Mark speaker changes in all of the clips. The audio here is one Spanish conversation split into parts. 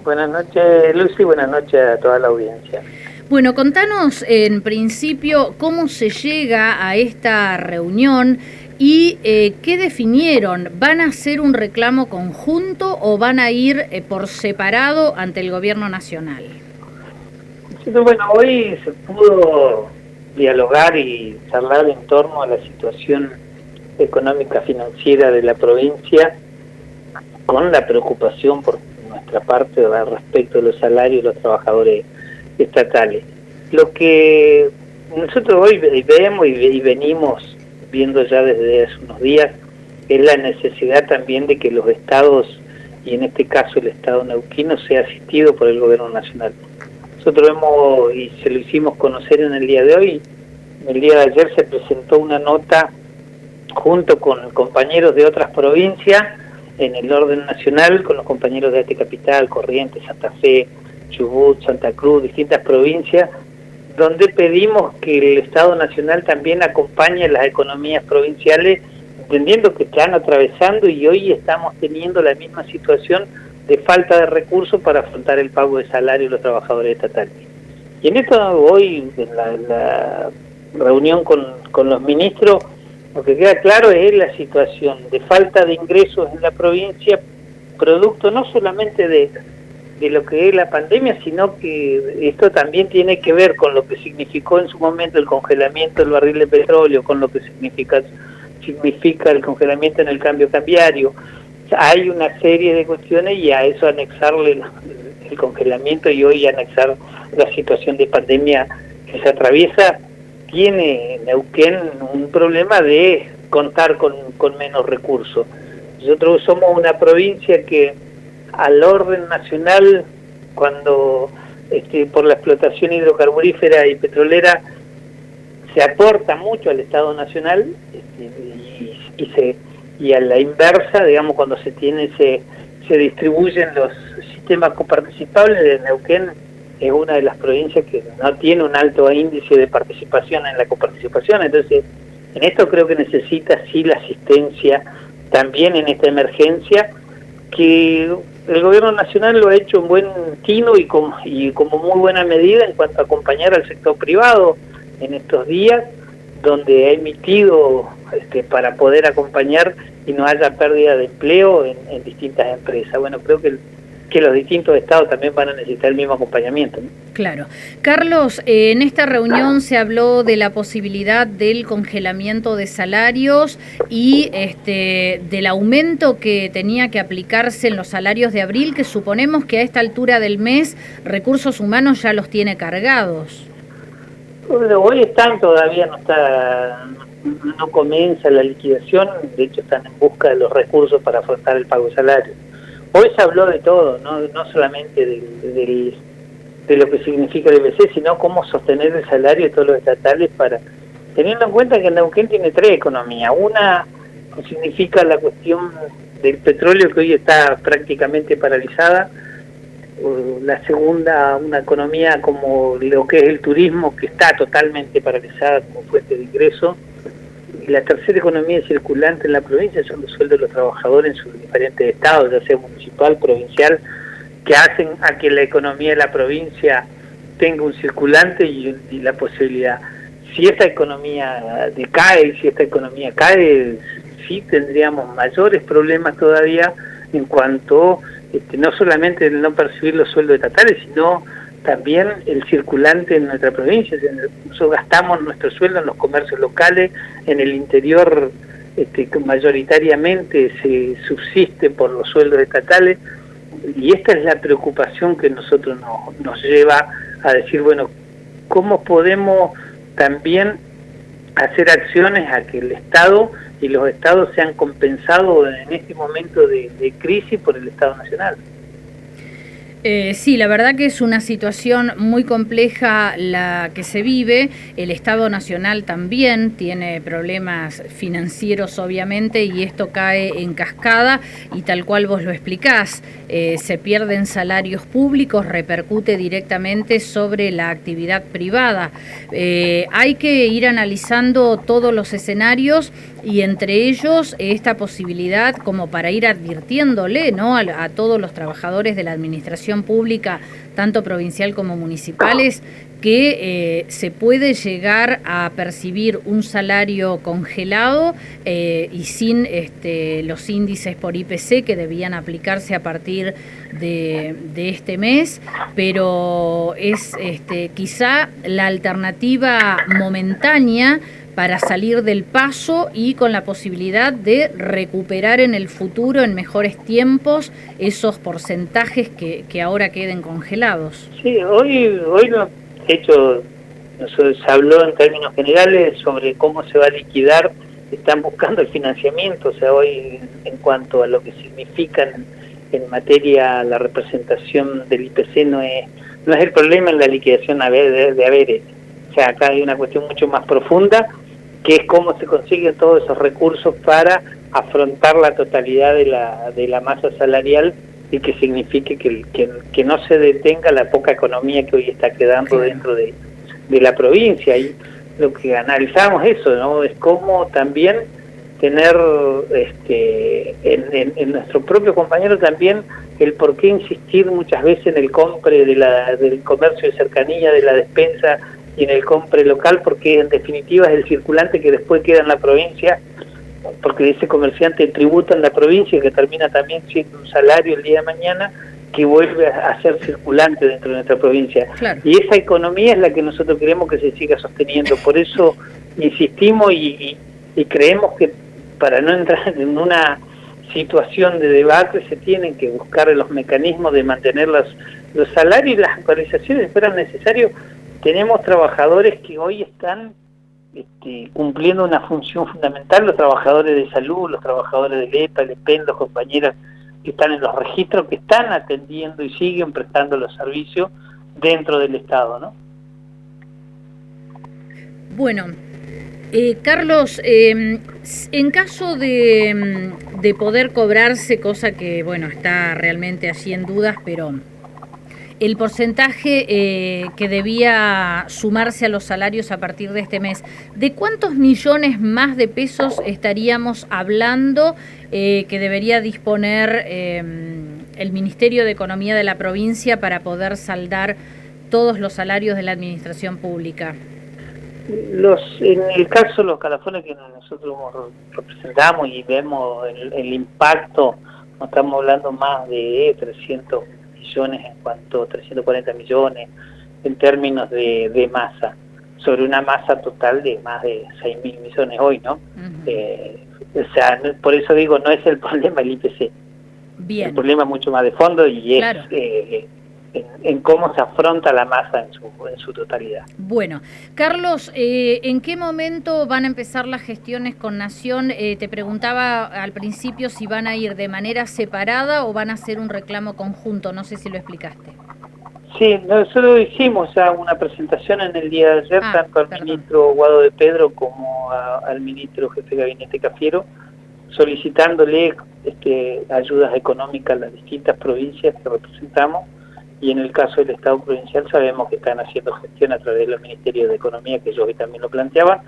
Speaker 1: Buenas noches, Lucy, buenas noches a toda la audiencia.
Speaker 2: Bueno, contanos en principio cómo se llega a esta reunión y qué definieron. ¿Van a hacer un reclamo conjunto o van a ir por separado ante el gobierno nacional?
Speaker 1: Sí, bueno, hoy se pudo dialogar y charlar en torno a la situación económica financiera de la provincia, con la preocupación por nuestra parte respecto de los salarios de los trabajadores estatales. Lo que nosotros hoy vemos y venimos viendo ya desde hace unos días es la necesidad también de que los estados, y en este caso el estado neuquino, sea asistido por el gobierno nacional. Nosotros hemos, y se lo hicimos conocer en el día de hoy, el día de ayer se presentó una nota junto con compañeros de otras provincias en el orden nacional, con los compañeros de Ate Capital, Corrientes, Santa Fe, Chubut, Santa Cruz, distintas provincias, donde pedimos que el Estado Nacional también acompañe las economías provinciales, entendiendo que están atravesando y hoy estamos teniendo la misma situación de falta de recursos para afrontar el pago de salario de los trabajadores estatales. Y en esto hoy, en la reunión con los ministros, lo que queda claro es la situación de falta de ingresos en la provincia, producto no solamente de lo que es la pandemia, sino que esto también tiene que ver con lo que significó en su momento el congelamiento del barril de petróleo, con lo que significa el congelamiento en el cambio cambiario. Hay una serie de cuestiones y a eso anexarle el congelamiento y hoy anexar la situación de pandemia que se atraviesa. Tiene Neuquén un problema de contar con menos recursos. Nosotros somos una provincia que al orden nacional, cuando por la explotación hidrocarburífera y petrolera se aporta mucho al Estado Nacional, y a la inversa, digamos, cuando se distribuyen los sistemas coparticipables. De Neuquén es una de las provincias que no tiene un alto índice de participación en la coparticipación. Entonces, en esto creo que necesita sí la asistencia también en esta emergencia, que el gobierno nacional lo ha hecho en buen tino y como muy buena medida en cuanto a acompañar al sector privado en estos días, donde ha emitido para poder acompañar y no haya pérdida de empleo en distintas empresas. Bueno, creo que los distintos estados también van a necesitar el mismo acompañamiento, ¿no?
Speaker 2: Claro. Carlos, en esta reunión se habló de la posibilidad del congelamiento de salarios y del aumento que tenía que aplicarse en los salarios de abril, que suponemos que a esta altura del mes Recursos Humanos ya los tiene cargados.
Speaker 1: Bueno, hoy todavía no comienza la liquidación, de hecho están en busca de los recursos para afrontar el pago de salario. Hoy se habló de todo, no solamente de lo que significa el IBC, sino cómo sostener el salario de todos los estatales, teniendo en cuenta que Neuquén tiene tres economías. Una significa la cuestión del petróleo, que hoy está prácticamente paralizada. La segunda, una economía como lo que es el turismo, que está totalmente paralizada como fuente de ingreso. Y la tercera economía circulante en la provincia son los sueldos de los trabajadores en sus diferentes estados, ya sea municipal, provincial, que hacen a que la economía de la provincia tenga un circulante y la posibilidad. Si esta economía decae, sí tendríamos mayores problemas todavía en cuanto no solamente el no percibir los sueldos estatales, sino también el circulante en nuestra provincia. Nosotros gastamos nuestro sueldo en los comercios locales, en el interior mayoritariamente se subsiste por los sueldos estatales, y esta es la preocupación que nosotros nos lleva a decir, bueno, ¿cómo podemos también hacer acciones a que el Estado y los estados sean compensados en este momento de crisis por el Estado Nacional?
Speaker 2: Sí, la verdad que es una situación muy compleja la que se vive. El Estado Nacional también tiene problemas financieros, obviamente, y esto cae en cascada y tal cual vos lo explicás. Se pierden salarios públicos, repercute directamente sobre la actividad privada. Hay que ir analizando todos los escenarios y entre ellos esta posibilidad como para ir advirtiéndole, ¿no?, a todos los trabajadores de la administración pública, tanto provincial como municipales, que se puede llegar a percibir un salario congelado y sin los índices por IPC que debían aplicarse a partir de este mes, pero es quizá la alternativa momentánea para salir del paso y con la posibilidad de recuperar en el futuro, en mejores tiempos, esos porcentajes que ahora queden congelados.
Speaker 1: Sí, hoy de hecho, se habló en términos generales sobre cómo se va a liquidar. Están buscando el financiamiento, o sea, hoy en cuanto a lo que significa en materia la representación del IPC no es el problema en la liquidación de haberes. O sea, acá hay una cuestión mucho más profunda, que es cómo se consiguen todos esos recursos para afrontar la totalidad de la masa salarial y que signifique que no se detenga la poca economía que hoy está quedando dentro de la provincia. Y lo que analizamos eso, ¿no?, es cómo también tener en nuestro propio compañero también el por qué insistir muchas veces en el compre del comercio de cercanía, de la despensa y en el compre local, porque en definitiva es el circulante que después queda en la provincia, porque ese comerciante tributa en la provincia y que termina también siendo un salario el día de mañana que vuelve a ser circulante dentro de nuestra provincia.
Speaker 2: Claro.
Speaker 1: Y esa economía es la que nosotros queremos que se siga sosteniendo. Por eso insistimos y creemos que para no entrar en una situación de debate se tienen que buscar los mecanismos de mantener los salarios y las actualizaciones si fueran necesarios. Tenemos trabajadores que hoy están cumpliendo una función fundamental, los trabajadores de salud, los trabajadores del EPA, el EPEN, los compañeros que están en los registros, que están atendiendo y siguen prestando los servicios dentro del Estado, ¿no?
Speaker 2: Bueno, Carlos, en caso de poder cobrarse, cosa que, bueno, está realmente allí en dudas, pero el porcentaje que debía sumarse a los salarios a partir de este mes, ¿de cuántos millones más de pesos estaríamos hablando que debería disponer el Ministerio de Economía de la provincia para poder saldar todos los salarios de la administración pública?
Speaker 1: En el caso de los calafones que nosotros representamos y vemos el impacto, no estamos hablando más de 300 millones en cuanto 340 millones en términos de masa, sobre una masa total de más de 6.000 millones hoy, ¿no? O sea, por eso digo, no es el problema el IPC. Bien. El problema es mucho más de fondo y claro, es en cómo se afronta la masa en su totalidad.
Speaker 2: Bueno, Carlos, ¿en qué momento van a empezar las gestiones con Nación? Te preguntaba al principio si van a ir de manera separada o van a hacer un reclamo conjunto, no sé si lo explicaste.
Speaker 1: Sí, nosotros hicimos ya una presentación en el día de ayer, tanto al ministro Guado de Pedro como al ministro jefe de gabinete Cafiero, solicitándole ayudas económicas a las distintas provincias que representamos. Y en el caso del Estado provincial sabemos que están haciendo gestión a través del Ministerio de Economía, que ellos hoy también lo planteaban,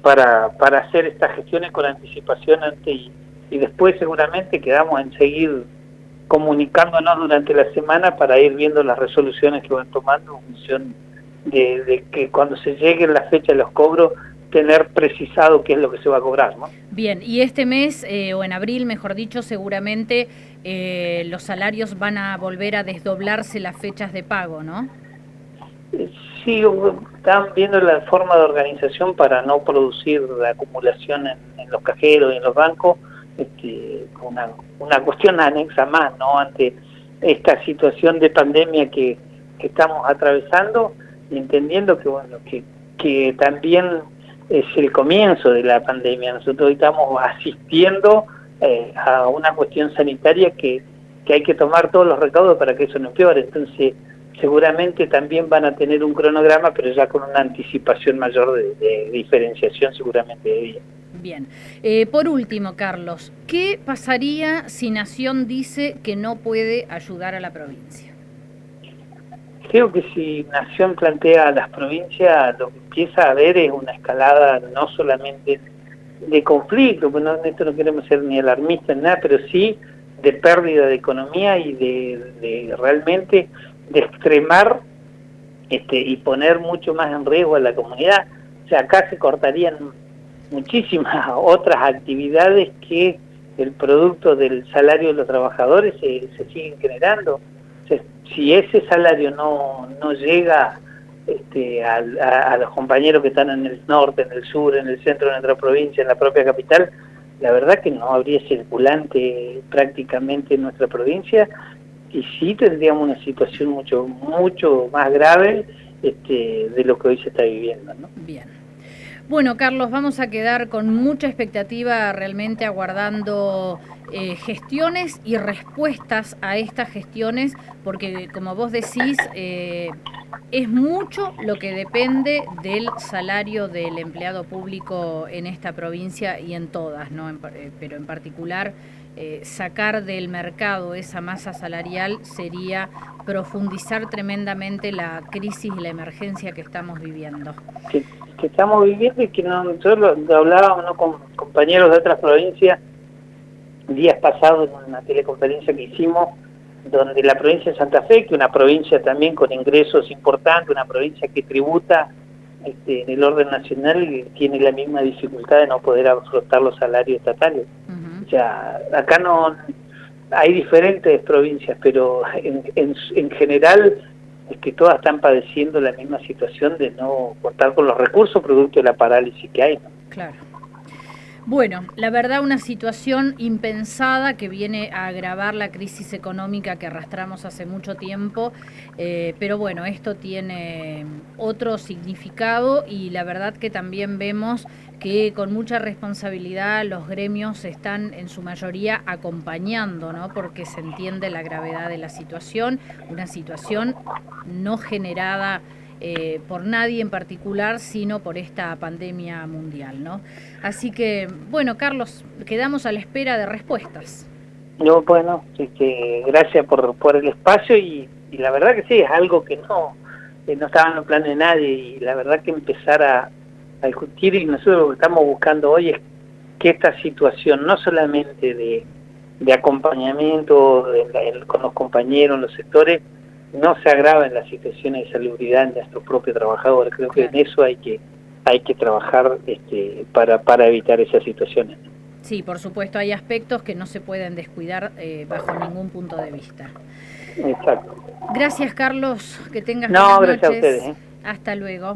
Speaker 1: para hacer estas gestiones con anticipación y después seguramente quedamos en seguir comunicándonos durante la semana para ir viendo las resoluciones que van tomando en función de que cuando se lleguen las fechas de los cobros, tener precisado qué es lo que se va a cobrar, ¿no?
Speaker 2: Bien, y este mes, o en abril, mejor dicho, seguramente los salarios van a volver a desdoblarse las fechas de pago, ¿no?
Speaker 1: Sí, están viendo la forma de organización para no producir la acumulación en los cajeros y en los bancos, una cuestión anexa más, ¿no? Ante esta situación de pandemia que estamos atravesando, y entendiendo que, bueno, que también es el comienzo de la pandemia. Nosotros hoy estamos asistiendo a una cuestión sanitaria que hay que tomar todos los recaudos para que eso no empeore. Entonces, seguramente también van a tener un cronograma, pero ya con una anticipación mayor de diferenciación seguramente de día.
Speaker 2: Bien. Por último, Carlos, ¿qué pasaría si Nación dice que no puede ayudar a la provincia?
Speaker 1: Creo que si Nación plantea a las provincias, lo que empieza a haber es una escalada no solamente de conflicto, pues esto no queremos ser ni alarmistas ni nada, pero sí de pérdida de economía y de realmente de extremar y poner mucho más en riesgo a la comunidad. O sea, acá se cortarían muchísimas otras actividades que el producto del salario de los trabajadores se siguen generando. O sea, si ese salario no llega a los compañeros que están en el norte, en el sur, en el centro de nuestra provincia, en la propia capital, la verdad que no habría circulante prácticamente en nuestra provincia y sí tendríamos una situación mucho más grave de lo que hoy se está viviendo, ¿no?
Speaker 2: Bien. Bueno, Carlos, vamos a quedar con mucha expectativa realmente aguardando gestiones y respuestas a estas gestiones, porque como vos decís, es mucho lo que depende del salario del empleado público en esta provincia y en todas, ¿no? Pero en particular, sacar del mercado esa masa salarial sería profundizar tremendamente la crisis y la emergencia que estamos viviendo.
Speaker 1: Que estamos viviendo y que nosotros lo hablábamos, ¿no?, con compañeros de otras provincias días pasados en una teleconferencia que hicimos, donde la provincia de Santa Fe, que es una provincia también con ingresos importantes, una provincia que tributa en el orden nacional, tiene la misma dificultad de no poder afrontar los salarios estatales. O sea, acá no hay diferentes provincias, pero en general es que todas están padeciendo la misma situación de no contar con los recursos producto de la parálisis que hay, ¿no?
Speaker 2: Claro. Bueno, la verdad una situación impensada que viene a agravar la crisis económica que arrastramos hace mucho tiempo, pero bueno, esto tiene otro significado y la verdad que también vemos que con mucha responsabilidad los gremios están en su mayoría acompañando, ¿no? Porque se entiende la gravedad de la situación, una situación no generada por nadie en particular, sino por esta pandemia mundial, ¿no? Así que, bueno, Carlos, quedamos a la espera de respuestas.
Speaker 1: No, bueno, gracias por el espacio y la verdad que sí, es algo que no estaba en el plan de nadie y la verdad que empezar a discutir y nosotros lo que estamos buscando hoy es que esta situación no solamente de acompañamiento con los compañeros, en los sectores, no se agrava en las situaciones de salubridad de nuestros propios trabajadores. Creo que en eso hay que trabajar para evitar esas situaciones.
Speaker 2: Sí, por supuesto, hay aspectos que no se pueden descuidar bajo ningún punto de vista.
Speaker 1: Exacto.
Speaker 2: Gracias, Carlos, que tengas
Speaker 1: buenas
Speaker 2: noches.
Speaker 1: A ustedes.
Speaker 2: Hasta luego.